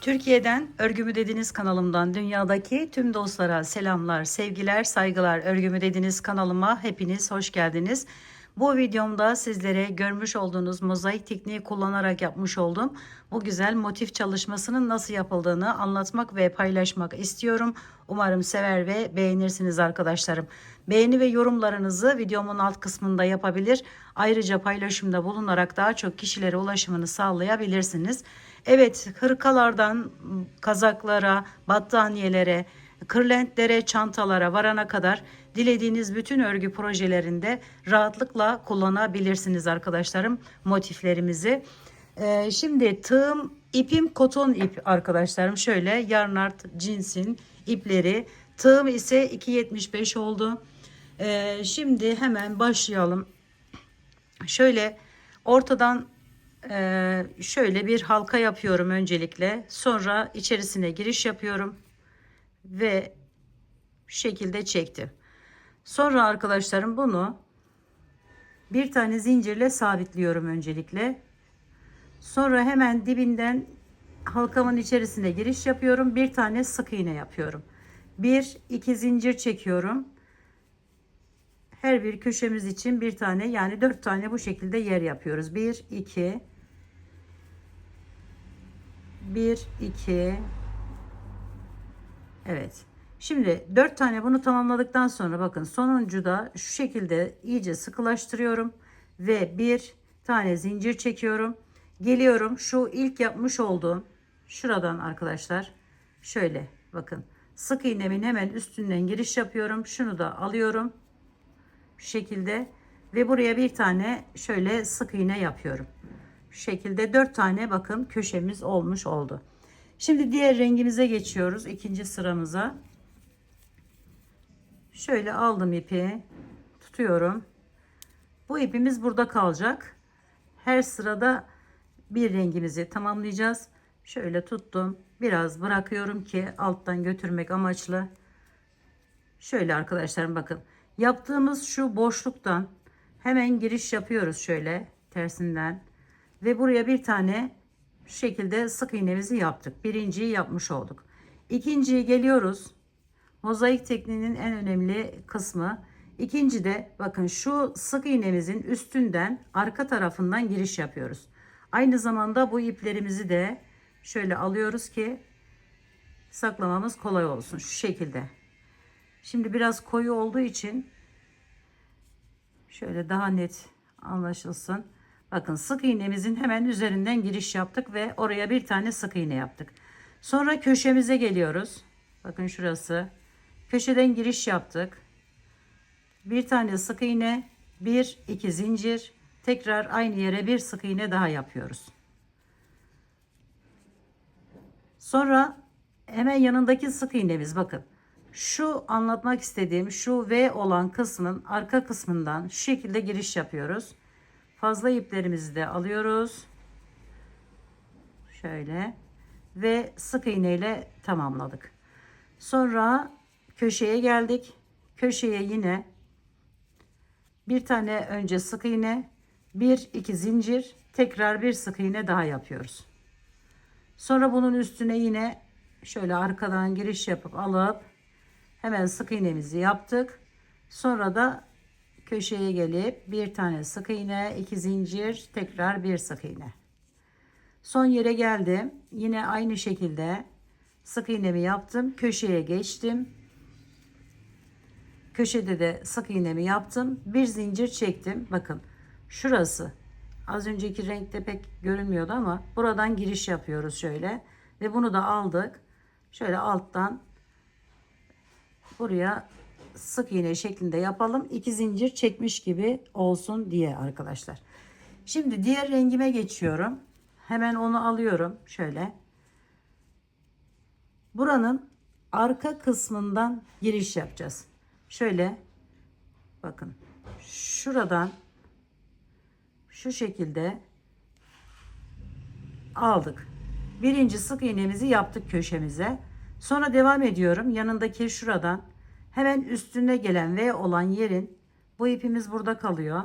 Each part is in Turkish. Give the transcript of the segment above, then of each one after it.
Türkiye'den Örgümü Dediniz kanalımdan dünyadaki tüm dostlara selamlar, sevgiler, saygılar. Örgümü Dediniz kanalıma hepiniz hoş geldiniz. Bu videomda sizlere görmüş olduğunuz mozaik tekniği kullanarak yapmış olduğum bu güzel motif çalışmasının nasıl yapıldığını anlatmak ve paylaşmak istiyorum. Umarım sever ve beğenirsiniz arkadaşlarım. Beğeni ve yorumlarınızı videomun alt kısmında yapabilir. Ayrıca paylaşımda bulunarak daha çok kişilere ulaşımını sağlayabilirsiniz. Evet, hırkalardan kazaklara, battaniyelere, kırlentlere, çantalara varana kadar dilediğiniz bütün örgü projelerinde rahatlıkla kullanabilirsiniz arkadaşlarım motiflerimizi. Şimdi tığım ipim koton ip arkadaşlarım. Şöyle yarnart cinsin ipleri. Tığım ise 2,75 oldu. Şimdi hemen başlayalım. Şöyle ortadan şöyle bir halka yapıyorum öncelikle. Sonra içerisine giriş yapıyorum ve şu şekilde çektim. Sonra arkadaşlarım bunu bir tane zincirle sabitliyorum öncelikle. Sonra hemen dibinden halkamın içerisine giriş yapıyorum. Bir tane sık iğne yapıyorum. Bir iki zincir çekiyorum. Her bir köşemiz için bir tane, yani 4 tane bu şekilde yer yapıyoruz. 1 2 1 2. Evet. Şimdi 4 tane bunu tamamladıktan sonra bakın sonuncu da şu şekilde iyice sıkılaştırıyorum ve bir tane zincir çekiyorum. Geliyorum şu ilk yapmış olduğum şuradan arkadaşlar, şöyle bakın sık iğnemin hemen üstünden giriş yapıyorum. Şunu da alıyorum şu şekilde ve buraya bir tane şöyle sık iğne yapıyorum. Şu şekilde 4 tane bakın köşemiz olmuş oldu. Şimdi diğer rengimize geçiyoruz, ikinci sıramıza. Şöyle aldım ipi, tutuyorum. Bu ipimiz burada kalacak. Her sırada bir rengimizi tamamlayacağız. Şöyle tuttum. Biraz bırakıyorum ki alttan götürmek amaçlı. Şöyle arkadaşlarım bakın. Yaptığımız şu boşluktan hemen giriş yapıyoruz şöyle tersinden. Ve buraya bir tane şu şekilde sık iğnemizi yaptık. Birinciyi yapmış olduk. İkinciyi geliyoruz. Mozaik tekniğinin en önemli kısmı. İkinci de bakın şu sık iğnemizin üstünden arka tarafından giriş yapıyoruz. Aynı zamanda bu iplerimizi de şöyle alıyoruz ki saklamamız kolay olsun şu şekilde. Şimdi biraz koyu olduğu için şöyle daha net anlaşılsın. Bakın sık iğnemizin hemen üzerinden giriş yaptık ve oraya bir tane sık iğne yaptık. Sonra köşemize geliyoruz. Bakın şurası. Köşeden giriş yaptık. Bir tane sık iğne, bir iki zincir, tekrar aynı yere bir sık iğne daha yapıyoruz. Sonra hemen yanındaki sık iğnemiz, bakın şu anlatmak istediğim şu V olan kısmın arka kısmından şu şekilde giriş yapıyoruz. Fazla iplerimizi de alıyoruz. Şöyle ve sık iğne ile tamamladık. Sonra köşeye geldik. Köşeye yine bir tane önce sık iğne, bir iki zincir, tekrar bir sık iğne daha yapıyoruz. Sonra bunun üstüne yine şöyle arkadan giriş yapıp alıp hemen sık iğnemizi yaptık. Sonra da köşeye gelip bir tane sık iğne, iki zincir, tekrar bir sık iğne. Son yere geldim. Yine aynı şekilde sık iğnemi yaptım. Köşeye geçtim. Köşede de sık iğnemi yaptım. Bir zincir çektim. Bakın şurası. Az önceki renkte pek görünmüyordu ama buradan giriş yapıyoruz şöyle. Ve bunu da aldık. Şöyle alttan buraya sık iğne şeklinde yapalım. 2 zincir çekmiş gibi olsun diye arkadaşlar. Şimdi diğer rengime geçiyorum. Hemen onu alıyorum. Şöyle. Buranın arka kısmından giriş yapacağız. Şöyle bakın şuradan şu şekilde aldık. Birinci sık iğnemizi yaptık köşemize. Sonra devam ediyorum. Yanındaki şuradan hemen üstüne gelen V olan yerin, bu ipimiz burada kalıyor.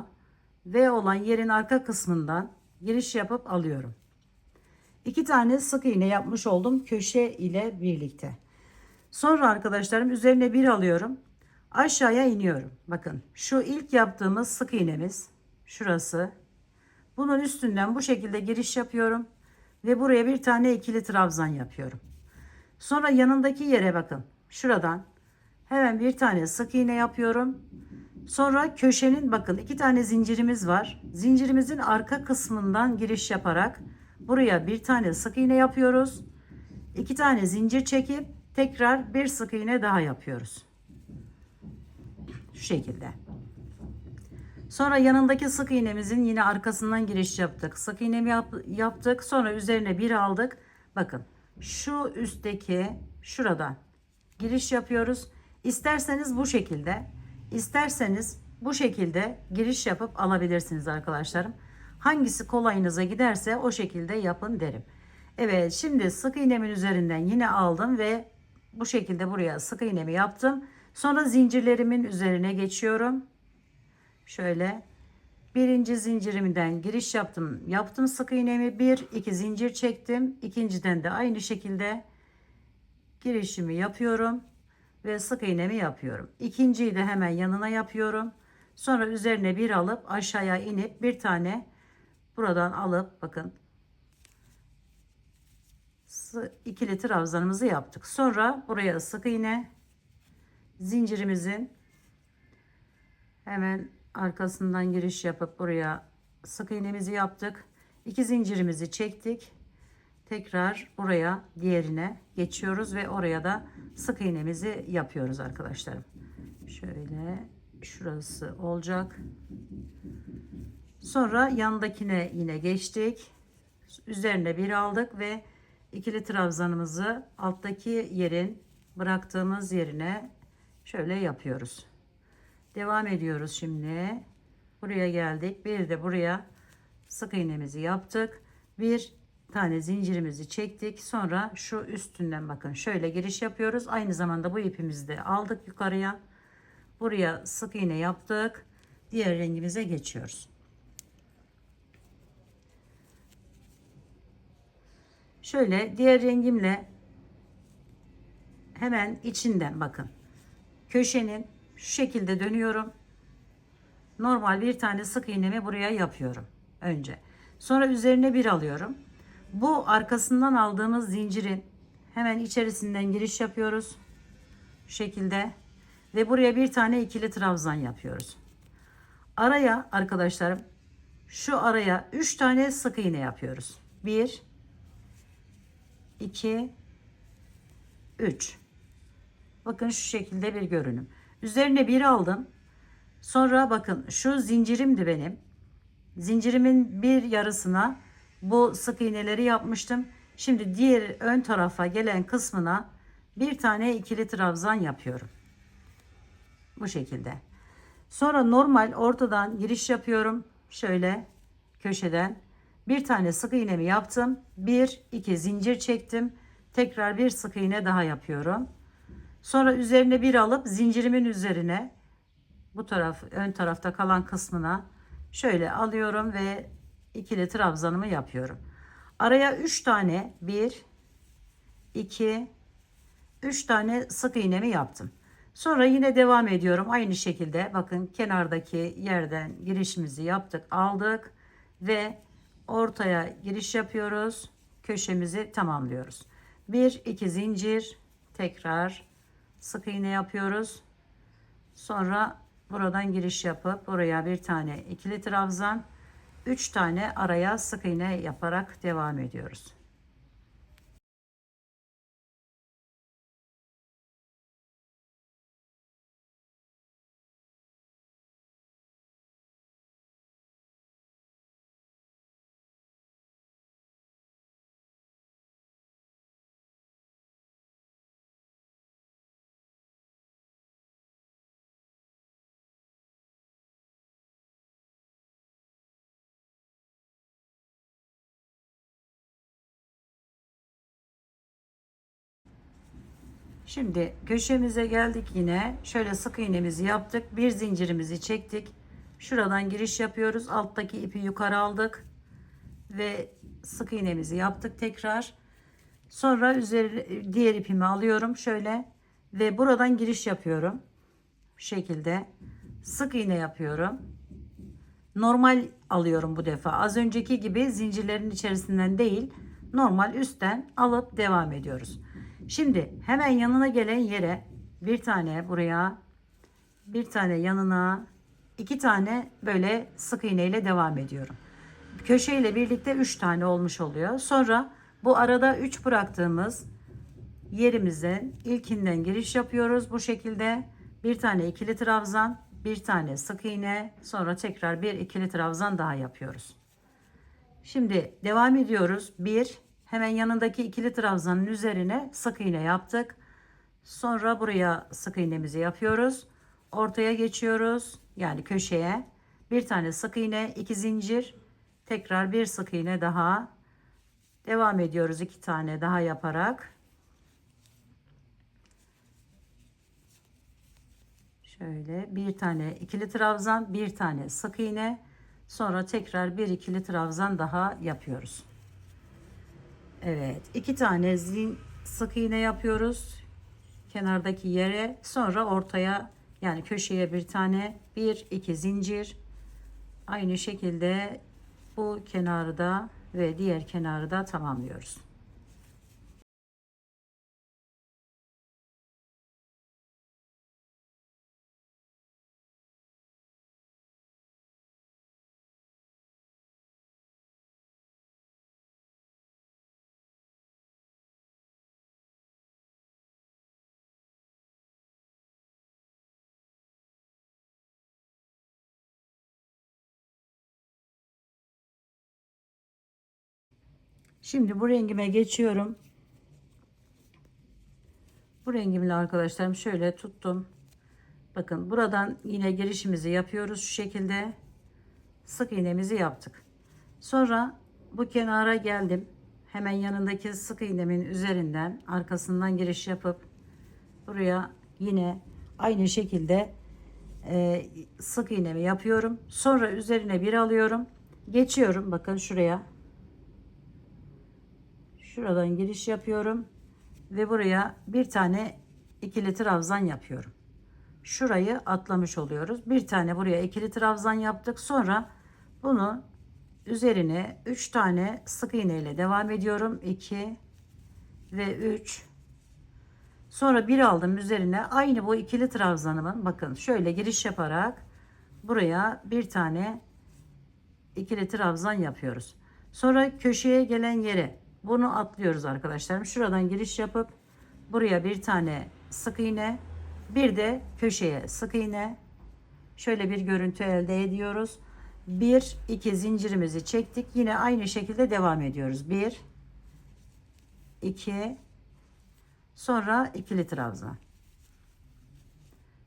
V olan yerin arka kısmından giriş yapıp alıyorum. 2 tane sık iğne yapmış oldum köşe ile birlikte. Sonra arkadaşlarım üzerine bir alıyorum. Aşağıya iniyorum. Bakın şu ilk yaptığımız sık iğnemiz şurası. Bunun üstünden bu şekilde giriş yapıyorum ve buraya bir tane ikili trabzan yapıyorum. Sonra yanındaki yere bakın. Şuradan hemen bir tane sık iğne yapıyorum. Sonra köşenin bakın 2 tane zincirimiz var. Zincirimizin arka kısmından giriş yaparak buraya bir tane sık iğne yapıyoruz. 2 tane zincir çekip tekrar bir sık iğne daha yapıyoruz. Şu şekilde. Sonra yanındaki sık iğnemizin yine arkasından giriş yaptık. Sık iğnemi yaptık. Sonra üzerine bir aldık. Bakın şu üstteki şuradan giriş yapıyoruz. İsterseniz bu şekilde, isterseniz bu şekilde giriş yapıp alabilirsiniz arkadaşlarım. Hangisi kolayınıza giderse o şekilde yapın derim. Evet, şimdi sık iğnemin üzerinden yine aldım ve bu şekilde buraya sık iğnemi yaptım. Sonra zincirlerimin üzerine geçiyorum. Şöyle birinci zincirimden giriş yaptım. Yaptım sık iğnemi, bir iki zincir çektim. İkinciden de aynı şekilde girişimi yapıyorum ve sık iğnemi yapıyorum. İkinciyi de hemen yanına yapıyorum. Sonra üzerine bir alıp aşağıya inip bir tane buradan alıp bakın ikili trabzanımızı yaptık. Sonra buraya sık iğne, zincirimizin hemen arkasından giriş yapıp buraya sık iğnemizi yaptık. 2 zincirimizi çektik. Tekrar buraya diğerine geçiyoruz ve oraya da sık iğnemizi yapıyoruz arkadaşlarım. Şöyle şurası olacak. Sonra yandakine yine geçtik. Üzerine bir aldık ve ikili trabzanımızı alttaki yerin bıraktığımız yerine şöyle yapıyoruz. Devam ediyoruz şimdi. Buraya geldik. Bir de buraya sık iğnemizi yaptık. Bir tane zincirimizi çektik. Sonra şu üstünden bakın şöyle giriş yapıyoruz. Aynı zamanda bu ipimizi de aldık yukarıya. Buraya sık iğne yaptık. Diğer rengimize geçiyoruz. Şöyle diğer rengimle hemen içinden bakın. Köşenin şu şekilde dönüyorum. Normal bir tane sık iğnemi buraya yapıyorum önce. Sonra üzerine bir alıyorum. Bu arkasından aldığımız zincirin hemen içerisinden giriş yapıyoruz. Şu şekilde. Ve buraya bir tane ikili trabzan yapıyoruz. Araya arkadaşlarım şu araya 3 tane sık iğne yapıyoruz. 1 2 3. Bakın şu şekilde bir görünüm. Üzerine bir aldım. Sonra bakın şu zincirimdi benim. Zincirimin bir yarısına bu sık iğneleri yapmıştım. Şimdi diğer ön tarafa gelen kısmına bir tane ikili trabzan yapıyorum. Bu şekilde. Sonra normal ortadan giriş yapıyorum. Şöyle köşeden bir tane sık iğnemi yaptım. Bir iki zincir çektim. Tekrar bir sık iğne daha yapıyorum. Sonra üzerine bir alıp zincirimin üzerine bu taraf ön tarafta kalan kısmına şöyle alıyorum ve ikili trabzanımı yapıyorum. Araya 3 tane 1 2 3 tane sık iğnemi yaptım. Sonra yine devam ediyorum aynı şekilde. Bakın kenardaki yerden girişimizi yaptık, aldık ve ortaya giriş yapıyoruz. Köşemizi tamamlıyoruz. 1 2 zincir, tekrar sık iğne yapıyoruz. Sonra buradan giriş yapıp buraya bir tane ikili trabzan, 3 tane araya sık iğne yaparak devam ediyoruz. Şimdi köşemize geldik yine. Şöyle sık iğnemizi yaptık. Bir zincirimizi çektik. Şuradan giriş yapıyoruz. Alttaki ipi yukarı aldık. ve sık iğnemizi yaptık tekrar. Sonra üzeri diğer ipimi alıyorum şöyle ve buradan giriş yapıyorum. Bu şekilde sık iğne yapıyorum. Normal alıyorum bu defa. Az önceki gibi zincirlerin içerisinden değil, normal üstten alıp devam ediyoruz. Şimdi hemen yanına gelen yere bir tane buraya, bir tane yanına, iki tane böyle sık iğne ile devam ediyorum. Köşe ile birlikte 3 tane olmuş oluyor. Sonra bu arada 3 bıraktığımız yerimizin ilkinden giriş yapıyoruz bu şekilde. Bir tane ikili trabzan, bir tane sık iğne, sonra tekrar bir ikili trabzan daha yapıyoruz. Şimdi devam ediyoruz. Bir, hemen yanındaki ikili trabzanın üzerine sık iğne yaptık. Sonra buraya sık iğnemizi yapıyoruz. Ortaya geçiyoruz. Yani köşeye. Bir tane sık iğne, iki zincir, tekrar bir sık iğne daha. Devam ediyoruz iki tane daha yaparak. Şöyle bir tane ikili trabzan, bir tane sık iğne, sonra tekrar bir ikili trabzan daha yapıyoruz. Evet, iki tane sık iğne yapıyoruz kenardaki yere, sonra ortaya yani köşeye bir tane, bir iki zincir. Aynı şekilde bu kenarı da ve diğer kenarı da tamamlıyoruz. Şimdi bu rengime geçiyorum. Bu rengimle arkadaşlarım şöyle tuttum. Bakın buradan yine girişimizi yapıyoruz şu şekilde. Sık iğnemizi yaptık. Sonra bu kenara geldim. Hemen yanındaki sık iğnemin üzerinden arkasından giriş yapıp buraya yine aynı şekilde sık iğnemi yapıyorum. Sonra üzerine bir alıyorum. Geçiyorum. Bakın şuraya. Şuradan giriş yapıyorum ve buraya bir tane ikili trabzan yapıyorum. Şurayı atlamış oluyoruz. Bir tane buraya ikili trabzan yaptık. Sonra bunu üzerine 3 tane sık iğne ile devam ediyorum. 2 ve 3. Sonra bir aldım üzerine aynı bu ikili trabzanımın, bakın şöyle giriş yaparak buraya bir tane ikili trabzan yapıyoruz. Sonra köşeye gelen yere bunu atlıyoruz arkadaşlarım. Şuradan giriş yapıp buraya bir tane sık iğne, bir de köşeye sık iğne. Şöyle bir görüntü elde ediyoruz. Bir iki zincirimizi çektik. Yine aynı şekilde devam ediyoruz. Bir iki, sonra ikili trabzan.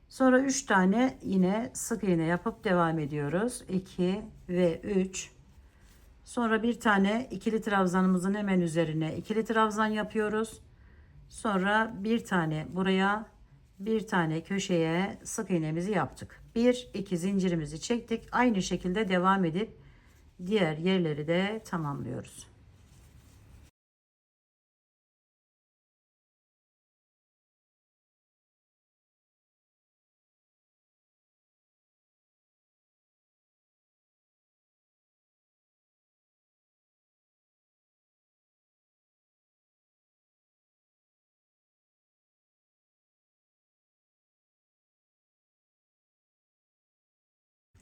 Sonra 3 tane yine sık iğne yapıp devam ediyoruz. 2 ve 3. Sonra bir tane ikili trabzanımızın hemen üzerine ikili trabzan yapıyoruz. Sonra bir tane buraya, bir tane köşeye sık iğnemizi yaptık. Bir iki zincirimizi çektik. Aynı şekilde devam edip diğer yerleri de tamamlıyoruz.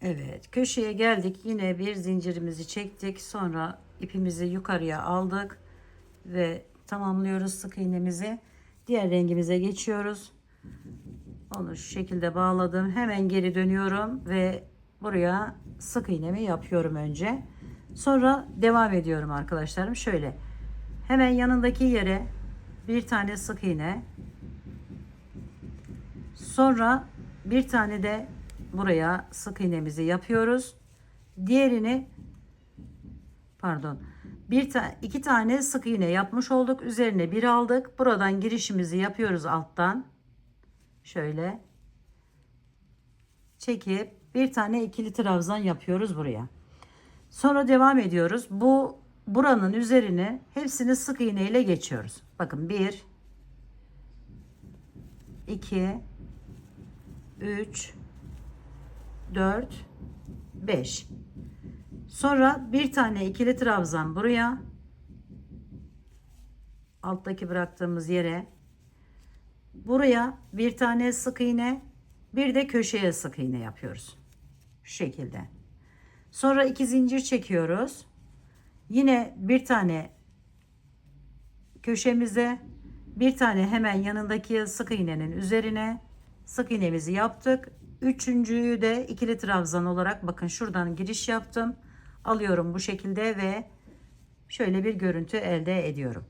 Evet, köşeye geldik. Yine bir zincirimizi çektik. Sonra ipimizi yukarıya aldık ve tamamlıyoruz sık iğnemizi. Diğer rengimize geçiyoruz. Onu şu şekilde bağladım. Hemen geri dönüyorum ve buraya sık iğnemi yapıyorum önce. Sonra devam ediyorum arkadaşlarım. Şöyle hemen yanındaki yere bir tane sık iğne. Sonra bir tane de buraya sık iğnemizi yapıyoruz. Diğerini, pardon, iki tane sık iğne yapmış olduk. Üzerine bir aldık. Buradan girişimizi yapıyoruz alttan. Şöyle çekip bir tane ikili trabzan yapıyoruz buraya. Sonra devam ediyoruz. Bu buranın üzerine hepsini sık iğne ile geçiyoruz. Bakın 1, 2, 3, 4, 5. Sonra bir tane ikili trabzan buraya, alttaki bıraktığımız yere, buraya bir tane sık iğne, bir de köşeye sık iğne yapıyoruz. Şu şekilde. Sonra 2 zincir çekiyoruz. Yine bir tane köşemize, bir tane hemen yanındaki sık iğnenin üzerine sık iğnemizi yaptık. Üçüncüyü de ikili trabzan olarak bakın şuradan giriş yaptım. Alıyorum bu şekilde ve şöyle bir görüntü elde ediyorum.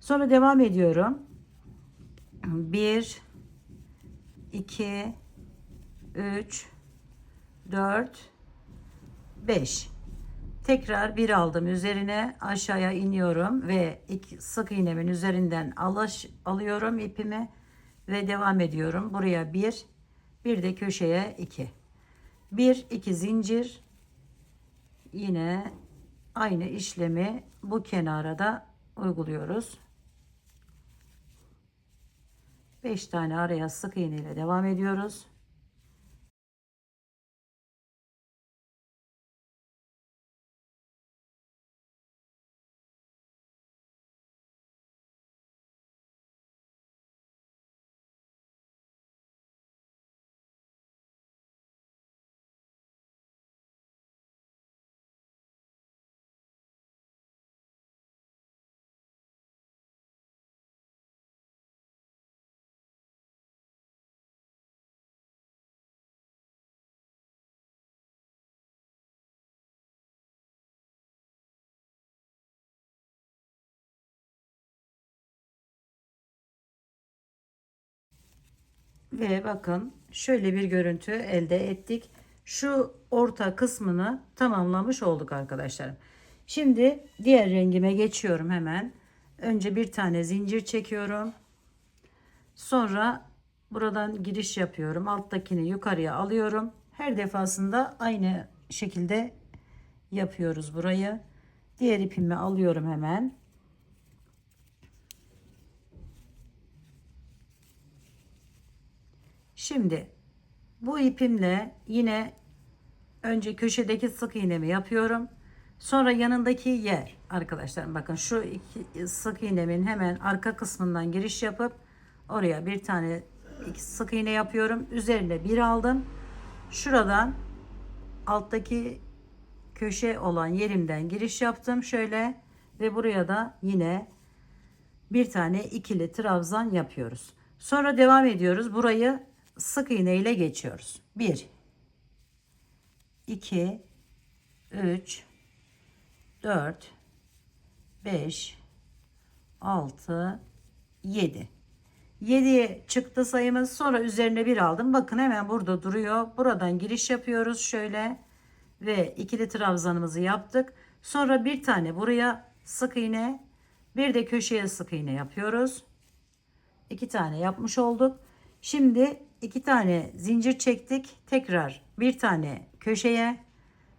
Sonra devam ediyorum. 1, 2, 3, 4, 5. Tekrar bir aldım, üzerine aşağıya iniyorum ve sık iğnemin üzerinden alıyorum ipimi ve devam ediyorum. Buraya bir de köşeye 2. 1, 2 zincir. Yine aynı işlemi bu kenara da uyguluyoruz. 5 tane araya sık iğne ile devam ediyoruz. Ve bakın şöyle bir görüntü elde ettik. Şu orta kısmını tamamlamış olduk arkadaşlarım. Şimdi diğer rengime geçiyorum hemen. Önce bir tane zincir çekiyorum. Sonra buradan giriş yapıyorum. Alttakini yukarıya alıyorum. Her defasında aynı şekilde yapıyoruz burayı. Diğer ipimi alıyorum hemen. Şimdi bu ipimle yine önce köşedeki sık iğnemi yapıyorum. Sonra yanındaki yer arkadaşlar bakın şu iki sık iğnemin hemen arka kısmından giriş yapıp oraya bir tane sık iğne yapıyorum. Üzerine bir aldım. Şuradan alttaki köşe olan yerimden giriş yaptım şöyle ve buraya da yine bir tane ikili trabzan yapıyoruz. Sonra devam ediyoruz. Burayı sık iğne ile geçiyoruz. 1, 2, 3, 4, 5, 6, 7. 7'ye çıktı sayımız. Sonra üzerine bir aldım. Bakın hemen burada duruyor. Buradan giriş yapıyoruz şöyle ve ikili trabzanımızı yaptık. Sonra bir tane buraya sık iğne, bir de köşeye sık iğne yapıyoruz. 2 tane yapmış olduk. Şimdi 2 tane zincir çektik. Tekrar bir tane köşeye,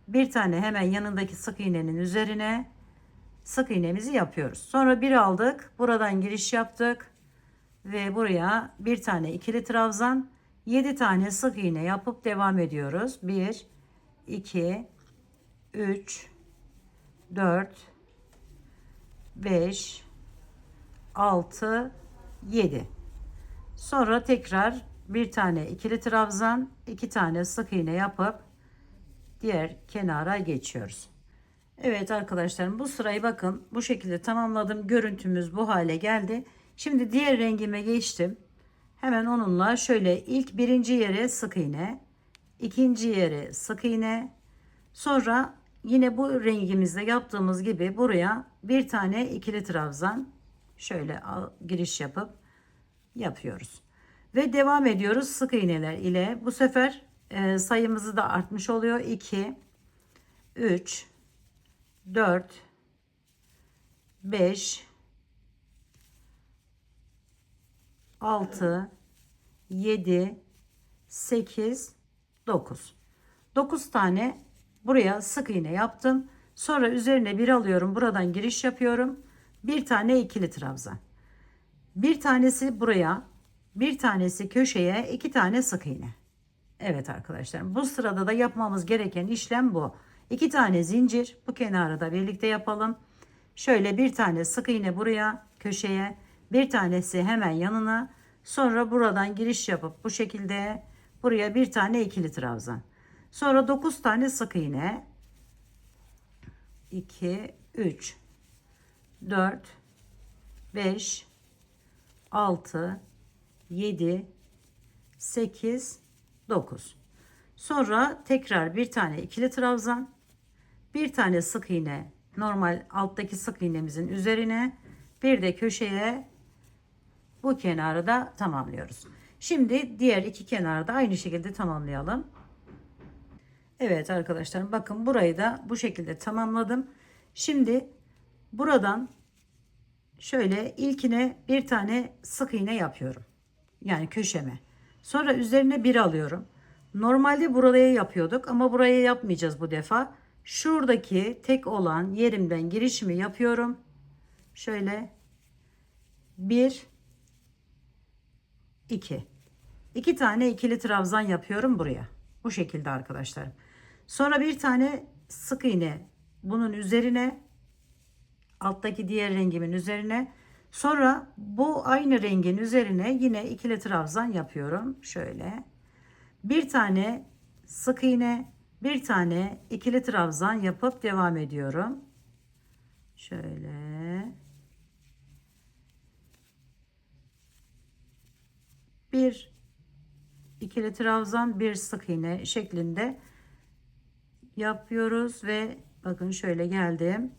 bir tane hemen yanındaki sık iğnenin üzerine sık iğnemizi yapıyoruz. Sonra bir aldık. Buradan giriş yaptık. Ve buraya bir tane ikili trabzan, 7 tane sık iğne yapıp devam ediyoruz. 1, 2, 3, 4, 5, 6, 7. Sonra tekrar bir tane ikili trabzan, 2 tane sık iğne yapıp diğer kenara geçiyoruz. Evet arkadaşlarım bu sırayı bakın bu şekilde tamamladım. Görüntümüz bu hale geldi. Şimdi diğer rengime geçtim. Hemen onunla şöyle ilk birinci yere sık iğne, ikinci yere sık iğne, sonra yine bu rengimizde yaptığımız gibi buraya bir tane ikili trabzan şöyle giriş yapıp yapıyoruz. Ve devam ediyoruz sık iğneler ile. Bu sefer sayımızı da artmış oluyor. 2, 3, 4, 5, 6, 7, 8, 9. 9 tane buraya sık iğne yaptım. Sonra üzerine bir alıyorum. Buradan giriş yapıyorum. Bir tane ikili trabzan. Bir tanesi buraya, bir tanesi köşeye, iki tane sık iğne. Evet arkadaşlar, bu sırada da yapmamız gereken işlem bu. İki tane zincir, bu kenarı da birlikte yapalım. Şöyle bir tane sık iğne buraya, köşeye, bir tanesi hemen yanına. Sonra buradan giriş yapıp bu şekilde buraya bir tane ikili trabzan. Sonra 9 tane sık iğne. 2, 3, 4, 5, 6, 7, 8, 9. Sonra tekrar bir tane ikili trabzan, bir tane sık iğne, normal alttaki sık iğnemizin üzerine, bir de köşeye, bu kenarı da tamamlıyoruz. Şimdi diğer iki kenarı da aynı şekilde tamamlayalım. Evet arkadaşlar, bakın burayı da bu şekilde tamamladım. Şimdi buradan şöyle ilkine bir tane sık iğne yapıyorum. Yani köşeme. Sonra üzerine bir alıyorum. Normalde buraya yapıyorduk ama buraya yapmayacağız bu defa. Şuradaki tek olan yerimden girişimi yapıyorum. Şöyle 1, 2. 2 tane ikili trabzan yapıyorum buraya. Bu şekilde arkadaşlar. Sonra bir tane sık iğne bunun üzerine, alttaki diğer rengimin üzerine. Sonra bu aynı rengin üzerine yine ikili trabzan yapıyorum. Şöyle. Bir tane sık iğne, bir tane ikili trabzan yapıp devam ediyorum. Şöyle. Bir ikili trabzan, bir sık iğne şeklinde yapıyoruz ve bakın şöyle geldim.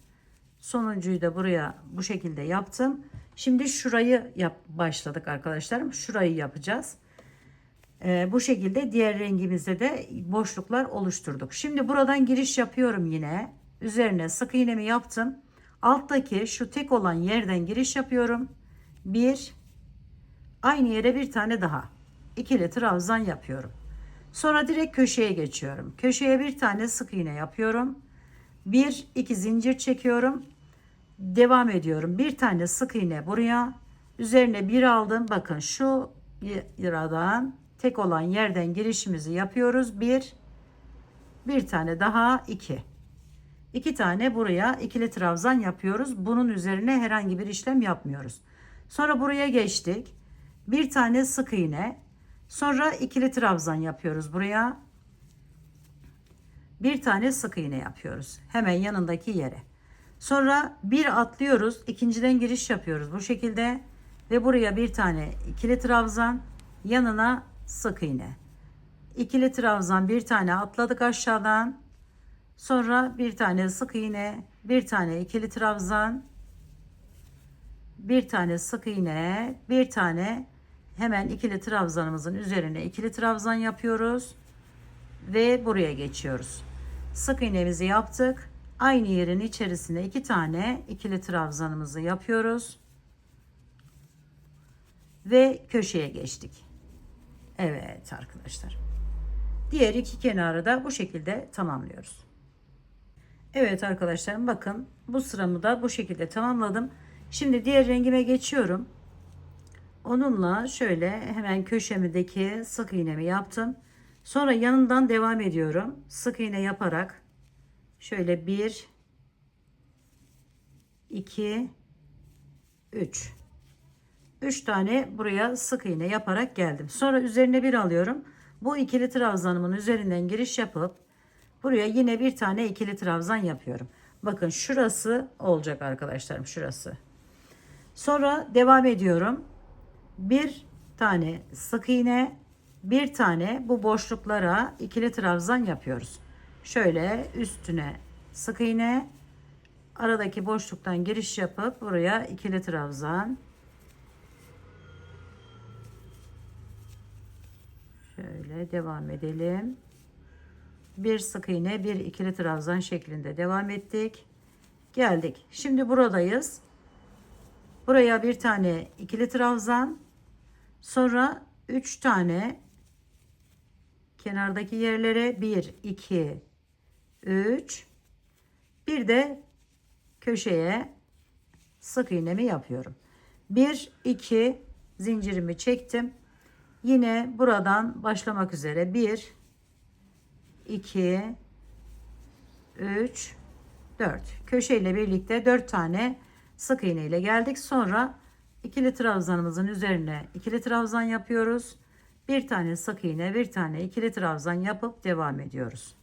Sonuncuyu da buraya bu şekilde yaptım. Şimdi şurayı başladık arkadaşlarım. Şurayı yapacağız. Bu şekilde diğer rengimizde de boşluklar oluşturduk. Şimdi buradan giriş yapıyorum yine. Üzerine sık iğnemi yaptım. Alttaki şu tek olan yerden giriş yapıyorum. Bir, aynı yere bir tane daha. İkili trabzan yapıyorum. Sonra direkt köşeye geçiyorum. Köşeye bir tane sık iğne yapıyorum. Bir, iki zincir çekiyorum. Devam ediyorum. Bir tane sık iğne buraya. Üzerine bir aldım. Bakın şu yaradan tek olan yerden girişimizi yapıyoruz. Bir tane daha, iki. İki tane buraya ikili trabzan yapıyoruz. Bunun üzerine herhangi bir işlem yapmıyoruz. Sonra buraya geçtik. Bir tane sık iğne. Sonra ikili trabzan yapıyoruz buraya. Bir tane sık iğne yapıyoruz. Hemen yanındaki yere. Sonra bir atlıyoruz. İkinciden giriş yapıyoruz bu şekilde. Ve buraya bir tane ikili trabzan. Yanına sık iğne. İkili trabzan, bir tane atladık aşağıdan. Sonra bir tane sık iğne. Bir tane ikili trabzan. Bir tane sık iğne. Bir tane hemen ikili trabzanımızın üzerine ikili trabzan yapıyoruz. Ve buraya geçiyoruz. Sık iğnemizi yaptık. Aynı yerin içerisine iki tane ikili trabzanımızı yapıyoruz. Ve köşeye geçtik. Evet arkadaşlar. Diğer iki kenarı da bu şekilde tamamlıyoruz. Evet arkadaşlarım, bakın bu sıramı da bu şekilde tamamladım. Şimdi diğer rengime geçiyorum. Onunla şöyle hemen köşemdeki sık iğnemi yaptım. Sonra yanından devam ediyorum. Sık iğne yaparak şöyle 1, 2, 3. 3 tane buraya sık iğne yaparak geldim. Sonra üzerine bir alıyorum. Bu ikili trabzanımın üzerinden giriş yapıp buraya yine bir tane ikili trabzan yapıyorum. Bakın şurası olacak arkadaşlarım, şurası. Sonra devam ediyorum. Bir tane sık iğne, bir tane bu boşluklara ikili trabzan yapıyoruz. Şöyle üstüne sık iğne, aradaki boşluktan giriş yapıp buraya ikili trabzan. Şöyle devam edelim. Bir sık iğne, bir ikili trabzan şeklinde devam ettik. Geldik. Şimdi buradayız. Buraya bir tane ikili trabzan. Sonra 3 tane kenardaki yerlere 1, 2, 3. Bir de köşeye sık iğnemi yapıyorum. 1 2 zincirimi çektim. Yine buradan başlamak üzere 1 2 3 4 köşe ile birlikte 4 tane sık iğne ile geldik. Sonra ikili trabzanımızın üzerine ikili trabzan yapıyoruz. Bir tane sık iğne, bir tane ikili trabzan yapıp devam ediyoruz.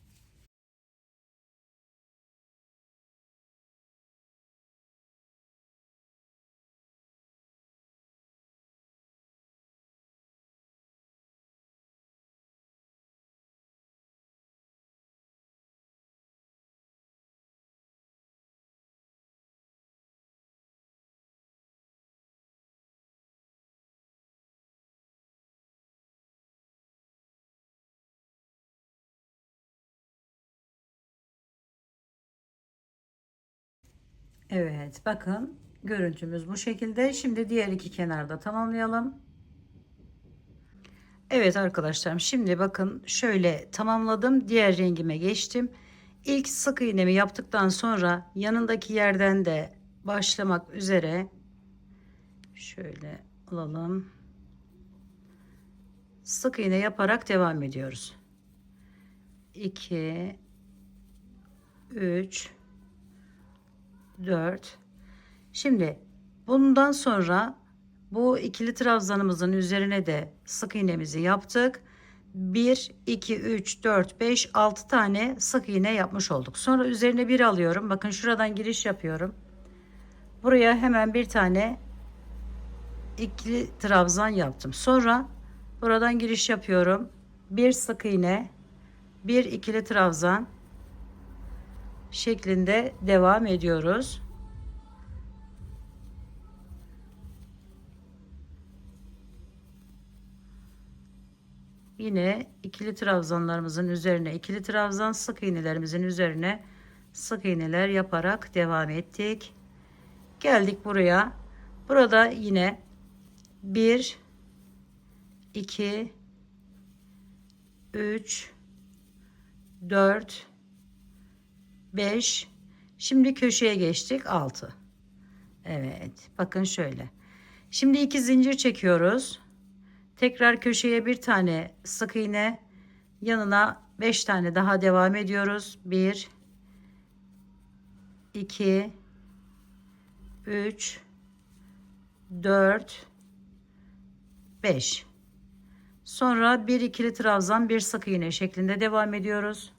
Evet, bakın görüntümüz bu şekilde. Şimdi diğer iki kenarda tamamlayalım. Evet arkadaşlarım, şimdi bakın şöyle tamamladım. Diğer rengime geçtim. İlk sık iğnemi yaptıktan sonra yanındaki yerden de başlamak üzere şöyle alalım. Sık iğne yaparak devam ediyoruz. 2 3 4. Şimdi bundan sonra bu ikili trabzanımızın üzerine de sık iğnemizi yaptık. 1 2 3 4 5 6 tane sık iğne yapmış olduk. Sonra üzerine bir alıyorum. Bakın şuradan giriş yapıyorum. Buraya hemen bir tane ikili trabzan yaptım. Sonra buradan giriş yapıyorum. Bir sık iğne, bir ikili trabzan şeklinde devam ediyoruz. Yine ikili trabzanlarımızın üzerine ikili trabzan, sık iğnelerimizin üzerine sık iğneler yaparak devam ettik. Geldik buraya. Burada yine 1 2 3 4 5. Şimdi köşeye geçtik 6. Evet, bakın şöyle. Şimdi 2 zincir çekiyoruz. Tekrar köşeye bir tane sık iğne, yanına 5 tane daha devam ediyoruz. 1 2 3 4 5. Sonra bir ikili trabzan, bir sık iğne şeklinde devam ediyoruz.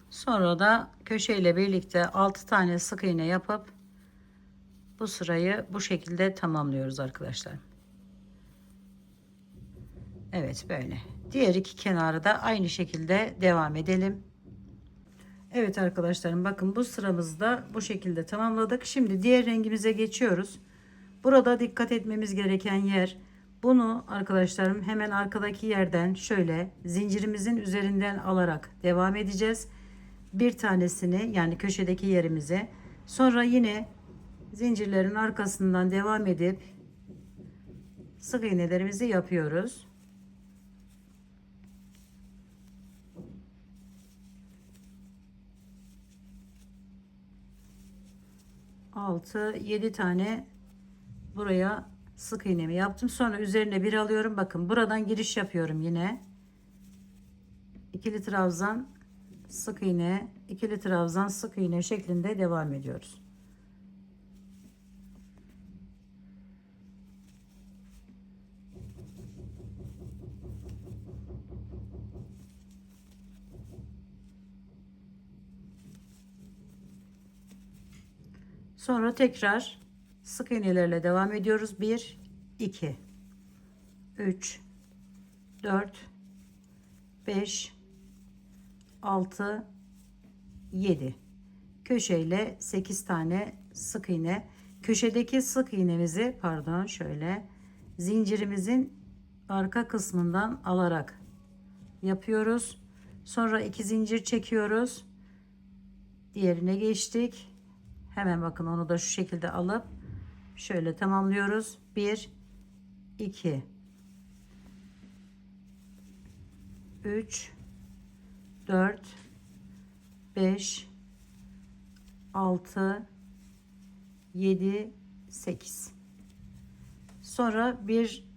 Sonra da köşeyle birlikte 6 tane sık iğne yapıp bu sırayı bu şekilde tamamlıyoruz arkadaşlar. Evet, böyle. Diğer iki kenarı da aynı şekilde devam edelim. Evet arkadaşlarım, bakın bu sıramızda bu şekilde tamamladık. Şimdi diğer rengimize geçiyoruz. Burada dikkat etmemiz gereken yer, bunu arkadaşlarım hemen arkadaki yerden şöyle zincirimizin üzerinden alarak devam edeceğiz. Bir tanesini, yani köşedeki yerimize, sonra yine zincirlerin arkasından devam edip sık iğnelerimizi yapıyoruz. 6 7 tane buraya sık iğnemi yaptım. Sonra üzerine bir alıyorum. Bakın buradan giriş yapıyorum yine. İkili trabzan, sık iğne, ikili trabzan, sık iğne şeklinde devam ediyoruz. Sonra tekrar sık iğnelerle devam ediyoruz. 1 2 3 4 5 6 7 köşeyle 8 tane sık iğne. köşedeki sık iğnemizi, pardon, şöyle zincirimizin arka kısmından alarak yapıyoruz. Sonra 2 zincir çekiyoruz. Diğerine geçtik. Hemen bakın onu da şu şekilde alıp şöyle tamamlıyoruz. 1 2 3 4 5 6 7 8. Sonra bir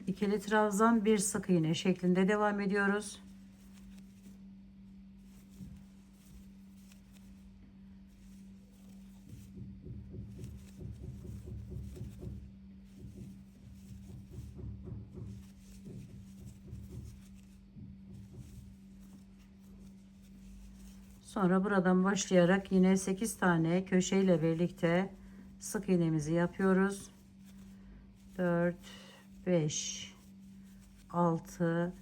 ikili trabzan, bir sık iğne şeklinde devam ediyoruz. Sonra buradan başlayarak yine 8 tane köşe ile birlikte sık iğnemizi yapıyoruz. 4 5 6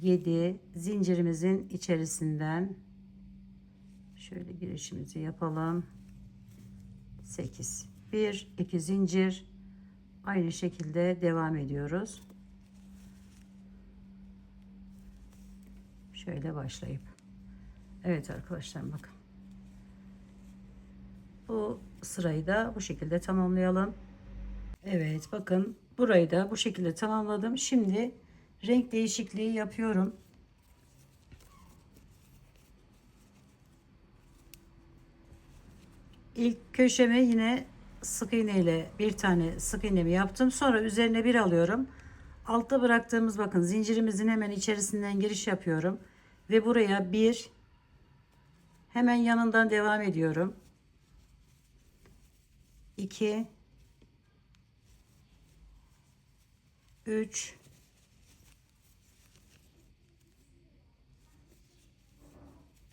7 zincirimizin içerisinden şöyle girişimizi yapalım. 8, 1 2 zincir, aynı şekilde devam ediyoruz. Şöyle başlayıp, evet arkadaşlar, bakın bu sırayı da bu şekilde tamamlayalım. Evet, bakın burayı da bu şekilde tamamladım. Şimdi renk değişikliği yapıyorum. İlk köşeme yine sık iğne ile bir tane sık iğnemi yaptım. Sonra üzerine bir alıyorum. Altta bıraktığımız, bakın, zincirimizin hemen içerisinden giriş yapıyorum. Ve buraya bir, hemen yanından devam ediyorum. 2 3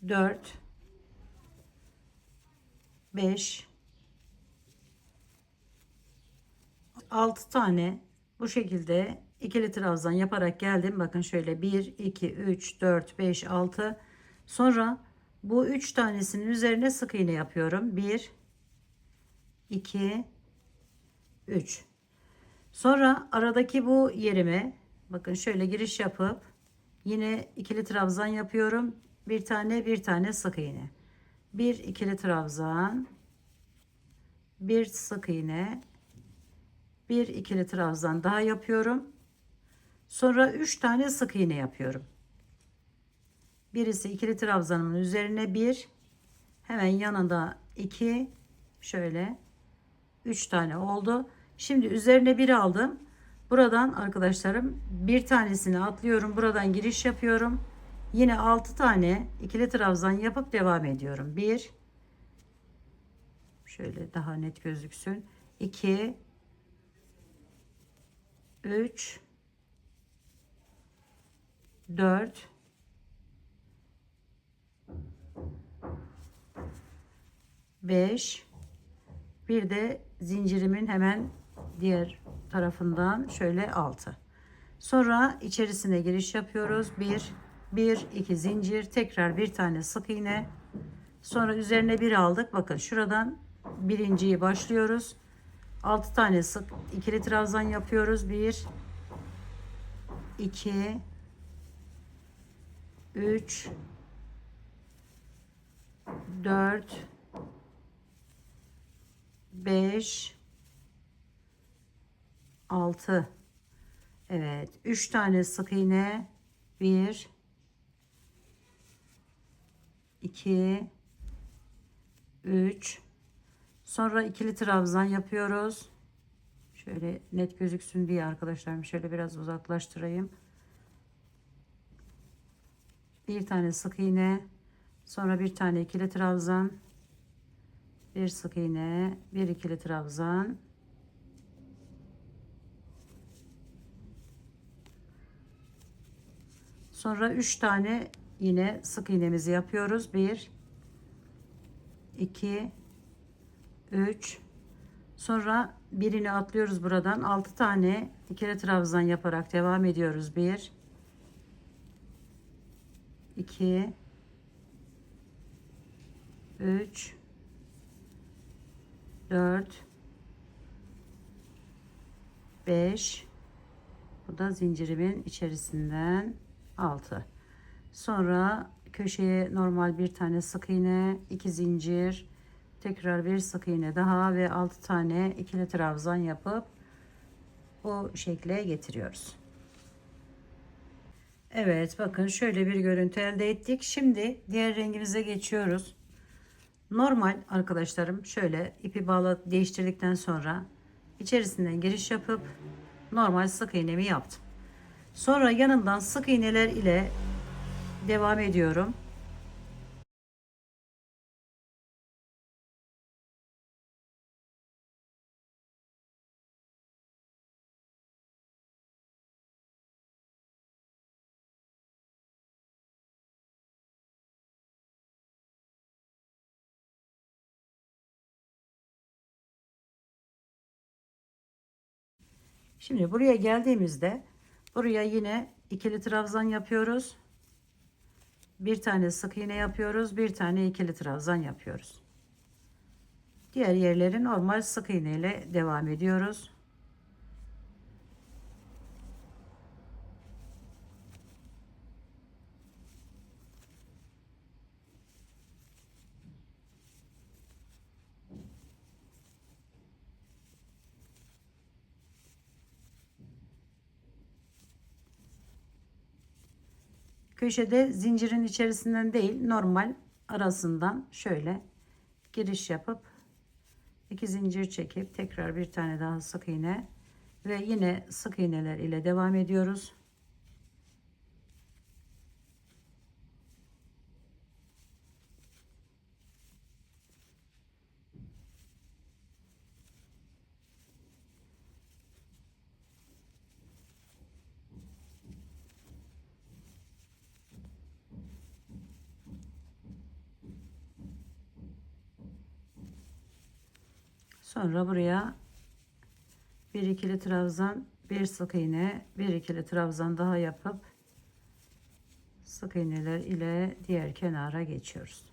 4 5 6 tane bu şekilde ikili trabzan yaparak geldim. Bakın şöyle 1 2 3 4 5 6. Sonra bu 3 tanesinin üzerine sık iğne yapıyorum. 1 2 3. Sonra aradaki bu yerime, bakın, şöyle giriş yapıp yine ikili trabzan yapıyorum. Bir tane sık iğne. Bir ikili trabzan, bir sık iğne, bir ikili trabzan daha yapıyorum. Sonra 3 tane sık iğne yapıyorum. Birisi ikili trabzanımın üzerine bir, hemen yanında 2, şöyle 3 tane oldu. Şimdi üzerine bir aldım. Buradan arkadaşlarım bir tanesini atlıyorum. Buradan giriş yapıyorum. Yine 6 tane ikili trabzan yapıp devam ediyorum. 1, şöyle daha net gözüksün. 2 3 4 5, bir de zincirimin hemen diğer tarafından şöyle 6. Sonra içerisine giriş yapıyoruz. 1 2 zincir, tekrar bir tane sık iğne. Sonra üzerine bir aldık. Bakın şuradan birinciyi başlıyoruz. 6 tane sık ikili trabzan yapıyoruz. 1 2 3 4 5 6. Evet, 3 tane sık iğne. 1 2 3. Sonra ikili trabzan yapıyoruz. Şöyle net gözüksün diye arkadaşlarım şöyle biraz uzaklaştırayım. Bir tane sık iğne, sonra bir tane ikili trabzan, bir sık iğne, bir ikili trabzan, sonra 3 tane yine sık iğnemizi yapıyoruz. 1 2 3. Sonra birini atlıyoruz buradan. 6 tane ikili trabzan yaparak devam ediyoruz. 1 2 3 4, 5. Bu da zincirimin içerisinden 6. Sonra köşeye normal bir tane sık iğne, 2 zincir, tekrar bir sık iğne daha ve 6 tane ikili trabzan yapıp bu şekle getiriyoruz. Evet, bakın şöyle bir görüntü elde ettik. Şimdi diğer rengimize geçiyoruz. Normal arkadaşlarım, şöyle ipi bağla değiştirdikten sonra içerisinden giriş yapıp normal sık iğnemi yaptım. Sonra yanından sık iğneler ile devam ediyorum. Şimdi buraya geldiğimizde buraya yine ikili trabzan yapıyoruz. Bir tane sık iğne yapıyoruz. Bir tane ikili trabzan yapıyoruz. Diğer yerleri normal sık iğne ile devam ediyoruz. Köşede zincirin içerisinden değil, normal arasından şöyle giriş yapıp 2 zincir çekip tekrar bir tane daha sık iğne ve yine sık iğneler ile devam ediyoruz. Sonra buraya bir ikili trabzan, bir sık iğne, bir ikili trabzan daha yapıp sık iğneler ile diğer kenara geçiyoruz.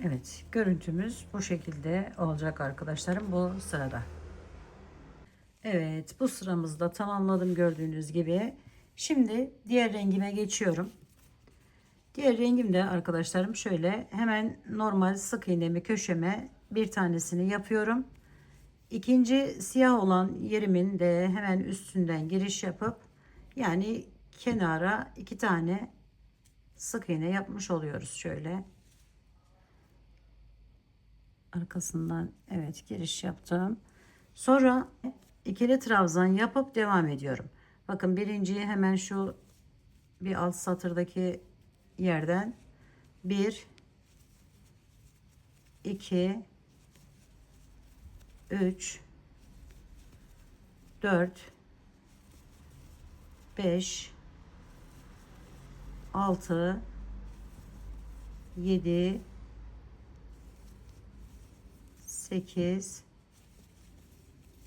Evet, görüntümüz bu şekilde olacak arkadaşlarım bu sırada. Evet, bu sıramızda tamamladım gördüğünüz gibi. Şimdi diğer rengime geçiyorum. Diğer rengim de arkadaşlarım şöyle, hemen normal sık iğnemi köşeme bir tanesini yapıyorum. İkinci siyah olan yerimin de hemen üstünden giriş yapıp yani kenara 2 tane sık iğne yapmış oluyoruz şöyle. Arkasından evet giriş yaptım. Sonra ikili trabzan yapıp devam ediyorum. Bakın birinciyi hemen şu bir alt satırdaki yerden 1 2 3 4 5 6 7 8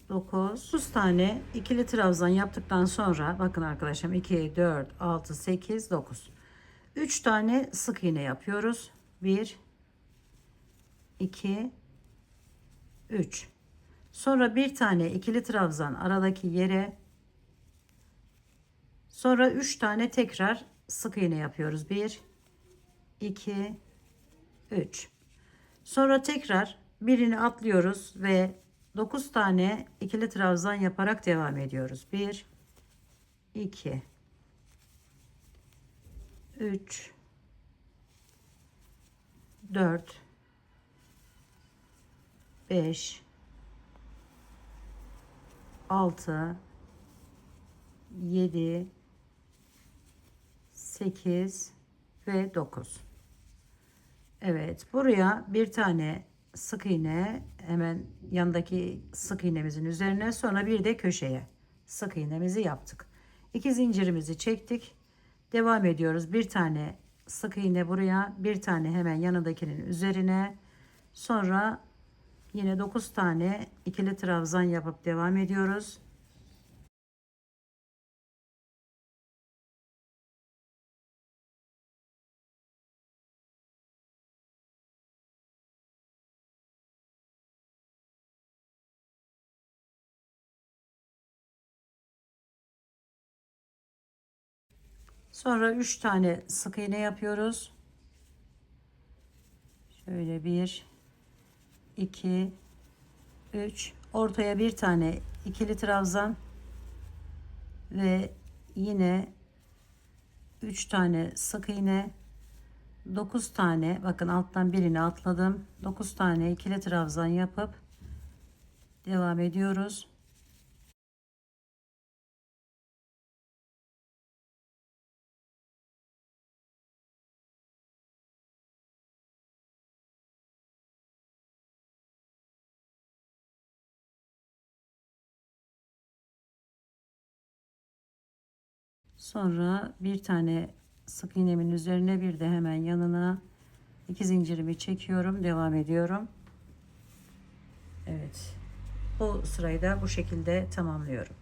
9 tane ikili trabzan yaptıktan sonra bakın arkadaşım 2 4 6 8 9 3 tane sık iğne yapıyoruz. 1 2 3 sonra bir tane ikili trabzan aradaki yere, sonra 3 tane tekrar sık iğne yapıyoruz. 1 2 3 sonra tekrar birini atlıyoruz ve 9 tane ikili trabzan yaparak devam ediyoruz. 1 2 3 4 5 6 7 8 ve 9. Evet, buraya bir tane sık iğne hemen yandaki sık iğnemizin üzerine, sonra bir de köşeye sık iğnemizi yaptık. 2 zincirimizi çektik. Devam ediyoruz. Bir tane sık iğne buraya, bir tane hemen yanındakinin üzerine, sonra yine 9 tane ikili trabzan yapıp devam ediyoruz. Sonra 3 tane sık iğne yapıyoruz. Şöyle 1, 2, 3. Ortaya bir tane ikili trabzan ve yine 3 tane sık iğne, 9 tane, bakın alttan birini atladım. 9 tane ikili trabzan yapıp devam ediyoruz. Sonra bir tane sık iğnemin üzerine, bir de hemen yanına 2 zincirimi çekiyorum, devam ediyorum. Evet. Bu sırayı da bu şekilde tamamlıyorum.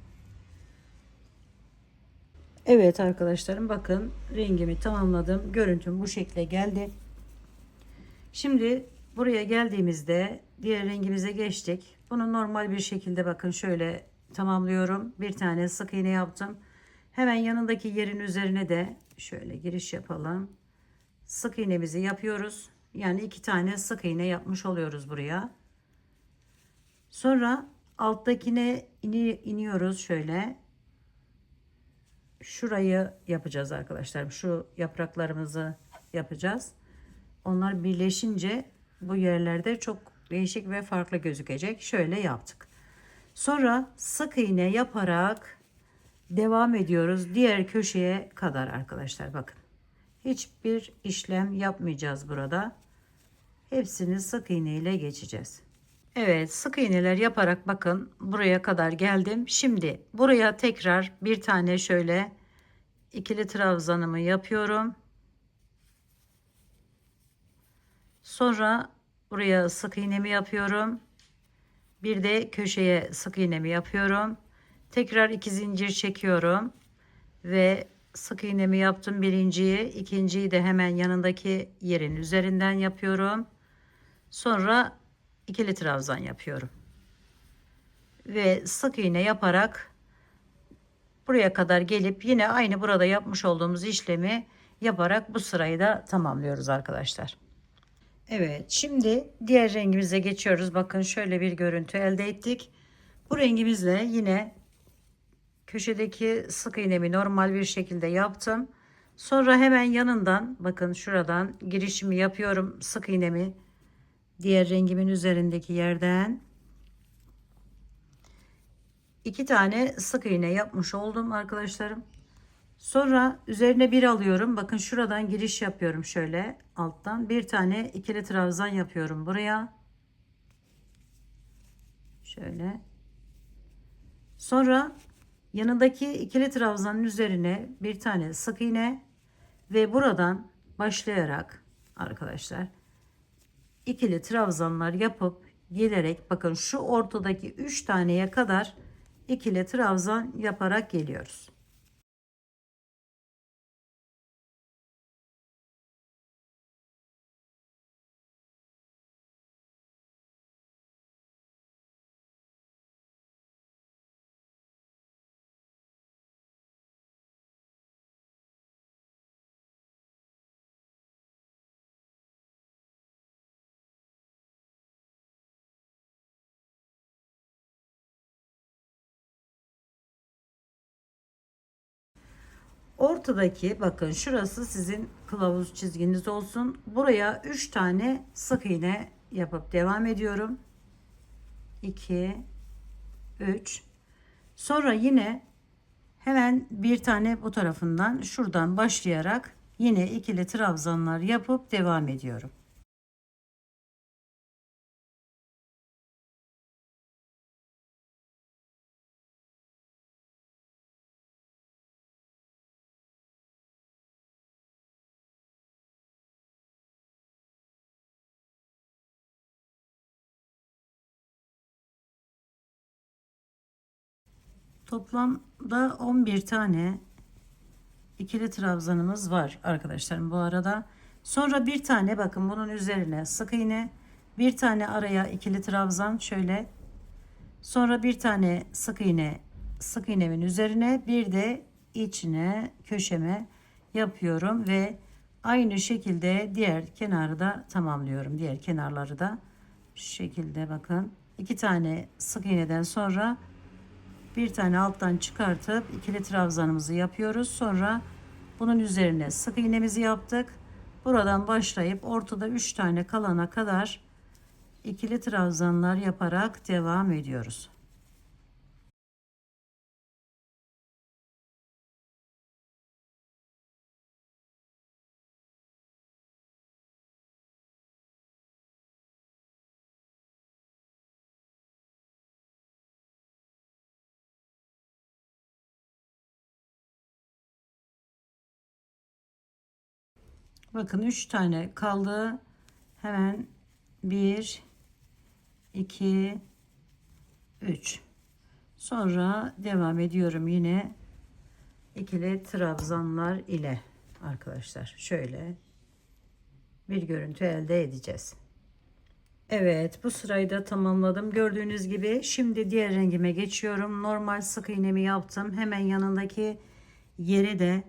Evet arkadaşlarım, bakın rengimi tamamladım. Görüntüm bu şekle geldi. Şimdi buraya geldiğimizde diğer rengimize geçtik. Bunu normal bir şekilde bakın şöyle tamamlıyorum. Bir tane sık iğne yaptım. Hemen yanındaki yerin üzerine de şöyle giriş yapalım. Sık iğnemizi yapıyoruz. Yani 2 tane sık iğne yapmış oluyoruz buraya. Sonra alttakine iniyoruz şöyle. Şurayı yapacağız arkadaşlar. Şu yapraklarımızı yapacağız. Onlar birleşince bu yerlerde çok değişik ve farklı gözükecek. Şöyle yaptık. Sonra sık iğne yaparak devam ediyoruz diğer köşeye kadar arkadaşlar, bakın. Hiçbir işlem yapmayacağız burada. Hepsini sık iğne ile geçeceğiz. Evet, sık iğneler yaparak bakın buraya kadar geldim. Şimdi buraya tekrar bir tane şöyle ikili trabzanımı yapıyorum. Sonra buraya sık iğnemi yapıyorum. Bir de köşeye sık iğnemi yapıyorum. Tekrar 2 zincir çekiyorum ve sık iğnemi yaptım birinciyi, ikinciyi de hemen yanındaki yerin üzerinden yapıyorum. Sonra ikili trabzan yapıyorum ve sık iğne yaparak buraya kadar gelip yine aynı burada yapmış olduğumuz işlemi yaparak bu sırayı da tamamlıyoruz arkadaşlar. Evet, şimdi diğer rengimize geçiyoruz. Bakın şöyle bir görüntü elde ettik. Bu rengimizle yine köşedeki sık iğnemi normal bir şekilde yaptım. Sonra hemen yanından, bakın şuradan girişimi yapıyorum, sık iğnemi diğer rengimin üzerindeki yerden 2 tane sık iğne yapmış oldum arkadaşlarım. Sonra üzerine bir alıyorum. Bakın şuradan giriş yapıyorum şöyle alttan. Bir tane ikili trabzan yapıyorum buraya. Şöyle. Sonra yanındaki ikili trabzanın üzerine bir tane sık iğne ve buradan başlayarak arkadaşlar ikili trabzanlar yapıp gelerek, bakın şu ortadaki 3 taneye kadar ikili trabzan yaparak geliyoruz. Ortadaki, bakın şurası sizin kılavuz çizginiz olsun. Buraya 3 tane sık iğne yapıp devam ediyorum. 2, 3. Sonra yine hemen bir tane bu tarafından şuradan başlayarak yine ikili trabzanlar yapıp devam ediyorum. Toplamda 11 tane ikili trabzanımız var arkadaşlarım bu arada. Sonra bir tane, bakın bunun üzerine sık iğne, bir tane araya ikili trabzan şöyle, sonra bir tane sık iğne, sık iğnemin üzerine bir de içine köşeme yapıyorum ve aynı şekilde diğer kenarı da tamamlıyorum. Diğer kenarları da şu şekilde, bakın iki tane sık iğneden sonra bir tane alttan çıkartıp ikili trabzanımızı yapıyoruz. Sonra bunun üzerine sık iğnemizi yaptık. Buradan başlayıp ortada 3 tane kalana kadar ikili trabzanlar yaparak devam ediyoruz. Bakın 3 tane kaldı. Hemen 1 2 3. Sonra devam ediyorum yine ikili trabzanlar ile arkadaşlar. Şöyle bir görüntü elde edeceğiz. Evet, bu sırayı da tamamladım. Gördüğünüz gibi şimdi diğer rengime geçiyorum. Normal sık iğnemi yaptım. Hemen yanındaki yere de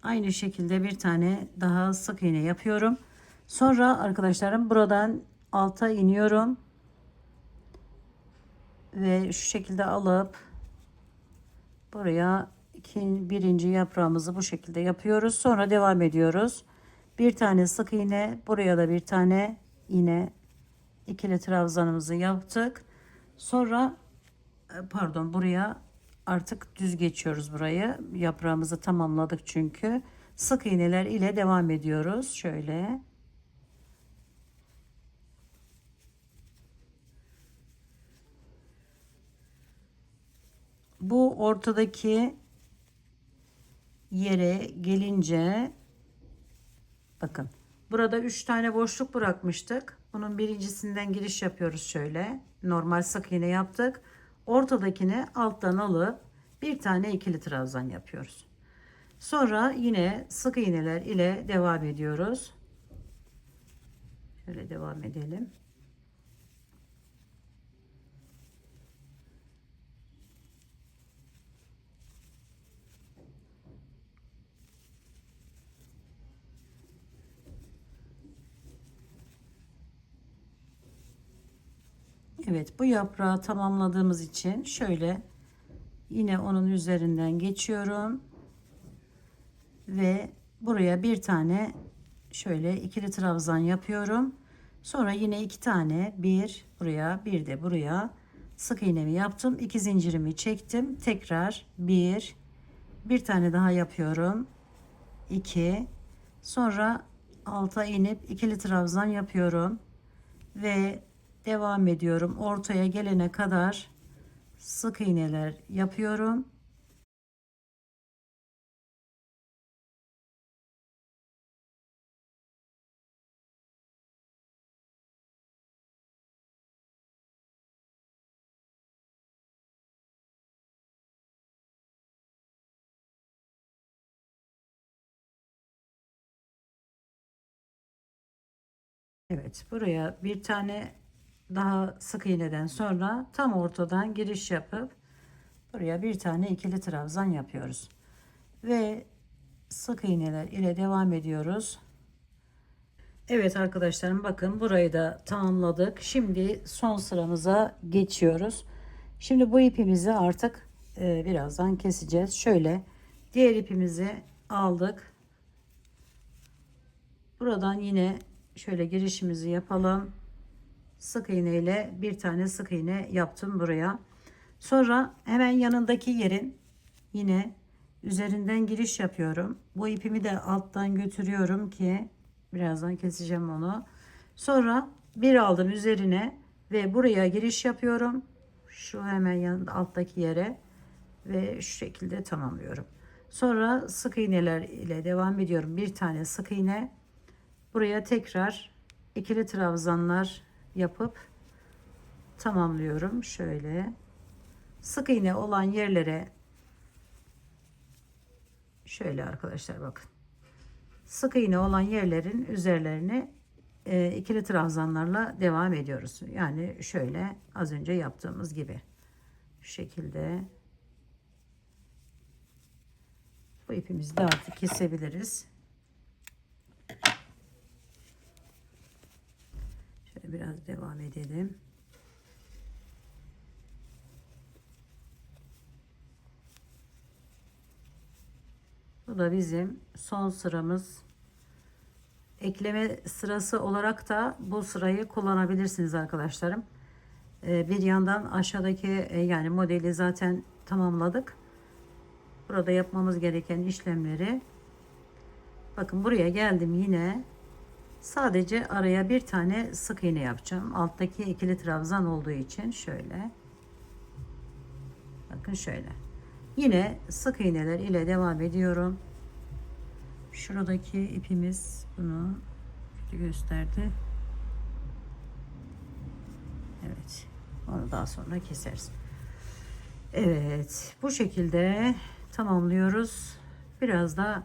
aynı şekilde bir tane daha sık iğne yapıyorum. Sonra arkadaşlarım buradan alta iniyorum ve şu şekilde alıp buraya birinci yaprağımızı bu şekilde yapıyoruz. Sonra devam ediyoruz. Bir tane sık iğne, buraya da bir tane yine ikili trabzanımızı yaptık. Sonra pardon, buraya artık düz geçiyoruz burayı. Yaprağımızı tamamladık çünkü. Sık iğneler ile devam ediyoruz. Şöyle. Bu ortadaki yere gelince bakın. Burada 3 tane boşluk bırakmıştık. Bunun birincisinden giriş yapıyoruz şöyle. Normal sık iğne yaptık. Ortadakini alttan alıp bir tane ikili trabzan yapıyoruz. Sonra yine sık iğneler ile devam ediyoruz. Şöyle devam edelim. Evet, bu yaprağı tamamladığımız için şöyle yine onun üzerinden geçiyorum ve buraya bir tane şöyle ikili trabzan yapıyorum. Sonra yine iki tane, bir buraya bir de buraya sık iğnemi yaptım. 2 zincirimi çektim. Tekrar bir tane daha yapıyorum. 2, sonra alta inip ikili trabzan yapıyorum ve devam ediyorum. Ortaya gelene kadar sık iğneler yapıyorum. Evet, buraya bir tane daha sık iğneden sonra tam ortadan giriş yapıp buraya bir tane ikili trabzan yapıyoruz ve sık iğneler ile devam ediyoruz. Evet arkadaşlarım, bakın burayı da tamamladık. Şimdi son sıramıza geçiyoruz. Şimdi bu ipimizi artık birazdan keseceğiz. Şöyle diğer ipimizi aldık. Buradan yine şöyle girişimizi yapalım. Sık iğne ile bir tane sık iğne yaptım buraya. Sonra hemen yanındaki yerin yine üzerinden giriş yapıyorum. Bu ipimi de alttan götürüyorum ki birazdan keseceğim onu. Sonra bir aldım üzerine ve buraya giriş yapıyorum. Şu hemen yanında alttaki yere ve şu şekilde tamamlıyorum. Sonra sık iğneler ile devam ediyorum. Bir tane sık iğne. Buraya tekrar ikili trabzanlar yapıp tamamlıyorum. Şöyle sık iğne olan yerlere Şöyle arkadaşlar bakın. Sık iğne olan yerlerin üzerlerini ikili trabzanlarla devam ediyoruz. Yani şöyle az önce yaptığımız gibi. Şu şekilde. Bu ipimizi de artık kesebiliriz. Şöyle biraz devam edelim. Bu da bizim son sıramız. Ekleme sırası olarak da bu sırayı kullanabilirsiniz arkadaşlarım. Bir yandan aşağıdaki yani modeli zaten tamamladık. Burada yapmamız gereken işlemleri bakın buraya geldim, yine sadece araya bir tane sık iğne yapacağım. Alttaki ikili trabzan olduğu için şöyle. Bakın şöyle. Yine sık iğneler ile devam ediyorum. Şuradaki ipimiz bunu gösterdi. Evet. Onu daha sonra keseriz. Evet. Bu şekilde tamamlıyoruz. Biraz da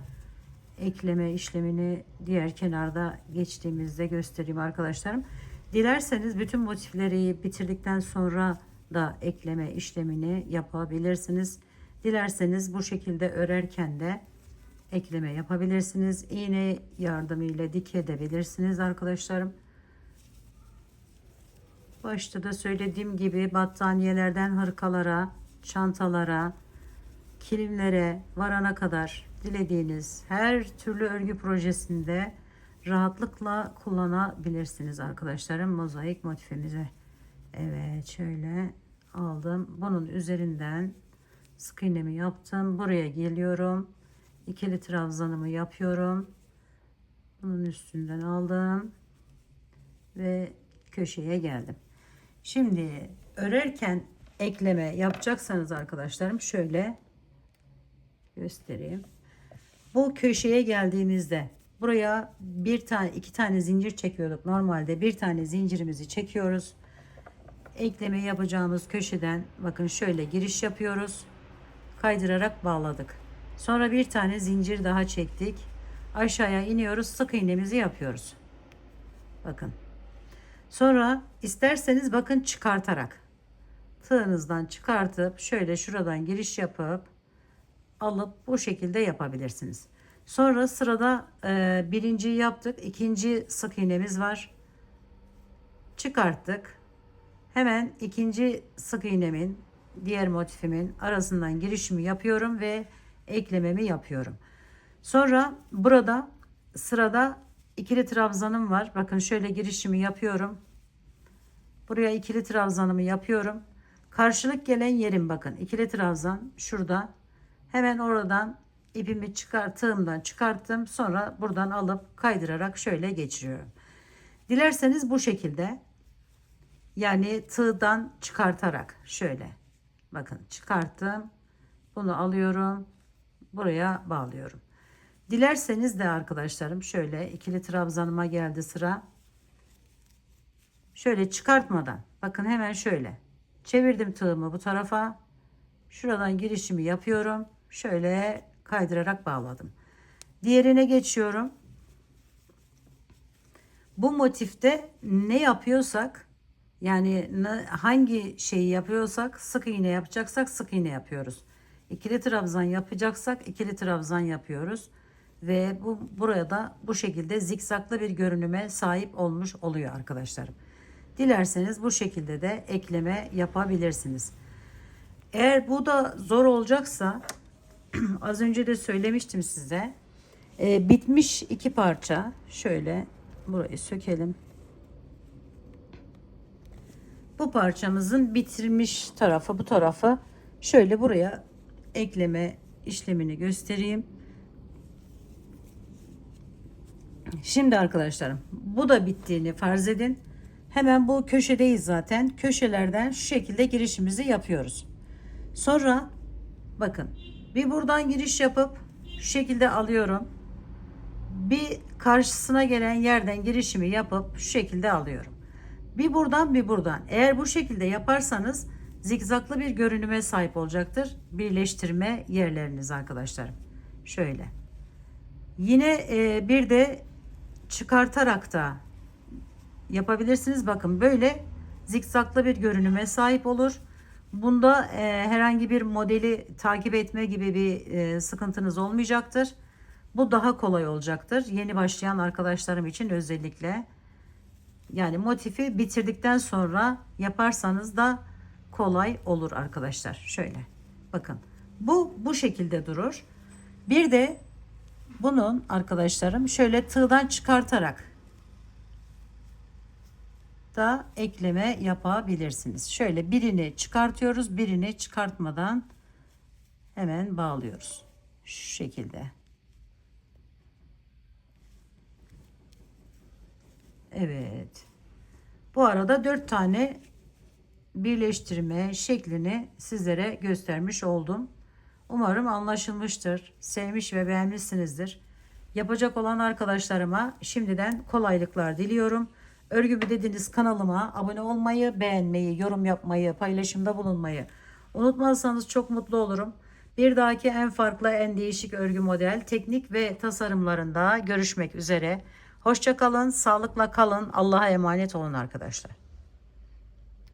ekleme işlemini diğer kenarda geçtiğimizde göstereyim arkadaşlarım. Dilerseniz bütün motifleri bitirdikten sonra da ekleme işlemini yapabilirsiniz. Dilerseniz bu şekilde örerken de ekleme yapabilirsiniz. İğne yardımıyla dikebilirsiniz arkadaşlarım. Başta da söylediğim gibi battaniyelerden hırkalara, çantalara, kilimlere varana kadar dilediğiniz her türlü örgü projesinde rahatlıkla kullanabilirsiniz arkadaşlarım mozaik motifimizi. Evet, şöyle aldım. Bunun üzerinden sık iğnemi yaptım. Buraya geliyorum. İkili trabzanımı yapıyorum. Bunun üstünden aldım ve köşeye geldim. Şimdi örerken ekleme yapacaksanız arkadaşlarım şöyle göstereyim. Bu köşeye geldiğimizde buraya bir tane iki tane zincir çekiyorduk. Normalde bir tane zincirimizi çekiyoruz. Ekleme yapacağımız köşeden bakın şöyle giriş yapıyoruz. Kaydırarak bağladık. Sonra bir tane zincir daha çektik. Aşağıya iniyoruz. Sık iğnemizi yapıyoruz. Bakın. Sonra isterseniz bakın çıkartarak tığınızdan çıkartıp şöyle şuradan giriş yapıp alıp bu şekilde yapabilirsiniz. Sonra sırada birinciyi yaptık. İkinci sık iğnemiz var. Çıkarttık. Hemen ikinci sık iğnemin diğer motifimin arasından girişimi yapıyorum ve eklememi yapıyorum. Sonra burada sırada ikili trabzanım var. Bakın şöyle girişimi yapıyorum. Buraya ikili trabzanımı yapıyorum. Karşılık gelen yerim bakın. İkili trabzan şurada. Hemen oradan ipimi tığımdan çıkarttım. Sonra buradan alıp kaydırarak şöyle geçiriyorum. Dilerseniz bu şekilde, yani tığdan çıkartarak şöyle. Bakın çıkarttım. Bunu alıyorum. Buraya bağlıyorum. Dilerseniz de arkadaşlarım şöyle ikili trabzanıma geldi sıra. Şöyle çıkartmadan bakın hemen şöyle çevirdim tığımı bu tarafa. Şuradan girişimi yapıyorum. Şöyle kaydırarak bağladım. Diğerine geçiyorum. Bu motifte ne yapıyorsak, yani hangi şeyi yapıyorsak, sık iğne yapacaksak sık iğne yapıyoruz. İkili trabzan yapacaksak ikili trabzan yapıyoruz. Ve bu buraya da bu şekilde zikzaklı bir görünüme sahip olmuş oluyor arkadaşlarım. Dilerseniz bu şekilde de ekleme yapabilirsiniz. Eğer bu da zor olacaksa az önce de söylemiştim size. Bitmiş iki parça. Şöyle burayı sökelim. Bu parçamızın bitirmiş tarafı, bu tarafı şöyle buraya ekleme işlemini göstereyim. Şimdi arkadaşlarım bu da bittiğini farz edin. Hemen bu köşedeyiz zaten. Köşelerden şu şekilde girişimizi yapıyoruz. Sonra bakın bir buradan giriş yapıp şu şekilde alıyorum. Bir karşısına gelen yerden girişimi yapıp şu şekilde alıyorum. Bir buradan bir buradan. Eğer bu şekilde yaparsanız zikzaklı bir görünüme sahip olacaktır birleştirme yerleriniz arkadaşlarım. Şöyle. Yine bir de çıkartarak da yapabilirsiniz. Bakın böyle zikzaklı bir görünüme sahip olur. Bunda herhangi bir modeli takip etme gibi bir sıkıntınız olmayacaktır. Bu daha kolay olacaktır. Yeni başlayan arkadaşlarım için özellikle. Yani motifi bitirdikten sonra yaparsanız da kolay olur arkadaşlar. Şöyle bakın. Bu şekilde durur. Bir de bunun arkadaşlarım şöyle tığdan çıkartarak da ekleme yapabilirsiniz. Şöyle birini çıkartıyoruz, birini çıkartmadan hemen bağlıyoruz. Şu şekilde. Evet. Bu arada 4 tane birleştirme şeklini sizlere göstermiş oldum. Umarım anlaşılmıştır. Sevmiş ve beğenmişsinizdir. Yapacak olan arkadaşlarıma şimdiden kolaylıklar diliyorum. Örgümü dediğiniz kanalıma abone olmayı, beğenmeyi, yorum yapmayı, paylaşımda bulunmayı unutmazsanız çok mutlu olurum. Bir dahaki en farklı, en değişik örgü model, teknik ve tasarımlarında görüşmek üzere. Hoşça kalın, sağlıkla kalın. Allah'a emanet olun arkadaşlar.